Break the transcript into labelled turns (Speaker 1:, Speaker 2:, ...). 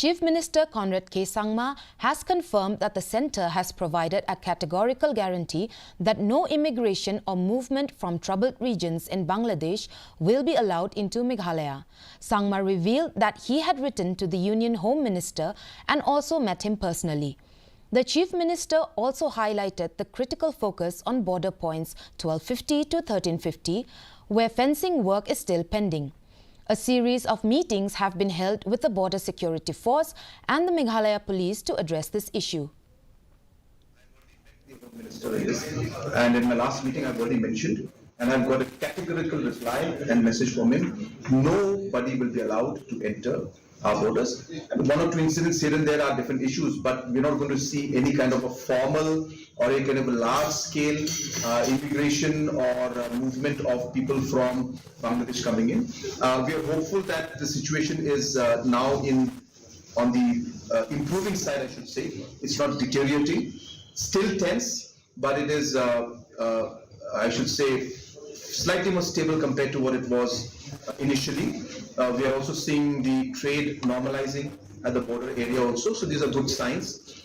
Speaker 1: Chief Minister Conrad K. Sangma has confirmed that the centre has provided a categorical guarantee that no immigration or movement from troubled regions in Bangladesh will be allowed into Meghalaya. Sangma revealed that he had written to the Union Home Minister and also met him personally. The Chief Minister also highlighted the critical focus on border points 1250 to 1350, where fencing work is still pending. A series of meetings have been held with the Border Security Force and the Meghalaya Police to address this issue.
Speaker 2: And in my last meeting, I've already mentioned, and I've got a categorical reply and message from him: nobody will be allowed to enter our borders. One or two incidents here and there are different issues, but we're not going to see any kind of a formal or a kind of a large-scale immigration or movement of people from Bangladesh coming in. We are hopeful that the situation is now on the improving side, I should say. It's not deteriorating, still tense, but it is, I should say, slightly more stable compared to what it was initially. We are also seeing the trade normalizing at the border area also, so these are good signs.